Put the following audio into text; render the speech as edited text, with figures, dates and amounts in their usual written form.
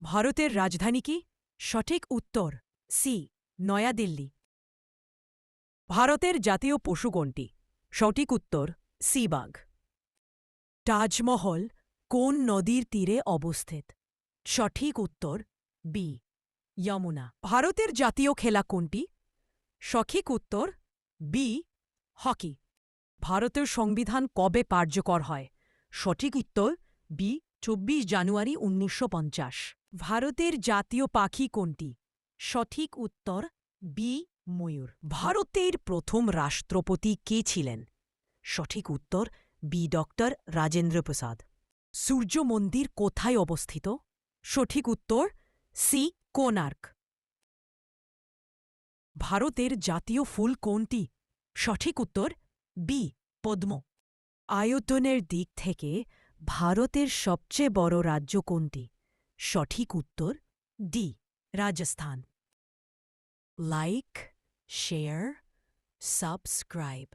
ভারতের রাজধানী কি? সঠিক উত্তর সি নয়াদিল্লি। ভারতের জাতীয় পশু কোনটি? সঠিক উত্তর সি বাঘ। তাজমহল কোন নদীর তীরে অবস্থিত? সঠিক উত্তর বি যমুনা। ভারতের জাতীয় খেলা কোনটি? সঠিক উত্তর বি হকি। ভারতের সংবিধান কবে কার্যকর হয়? সঠিক উত্তর বি ২৪ জানুয়ারি ১৯৫০। ভারতের জাতীয় পাখি কোনটি? সঠিক উত্তর বি ময়ূর। ভারতের প্রথম রাষ্ট্রপতি কে ছিলেন? সঠিক উত্তর বি ডক্টর রাজেন্দ্র প্রসাদ। সূর্য মন্দির কোথায় অবস্থিত? সঠিক উত্তর সি কোণার্ক। ভারতের জাতীয় ফুল কোনটি? সঠিক উত্তর বি পদ্ম। আয়তনের দিক থেকে ভারতের সবচেয়ে বড় রাজ্য কোনটি? সঠিক উত্তর D Rajasthan. Like, share, subscribe.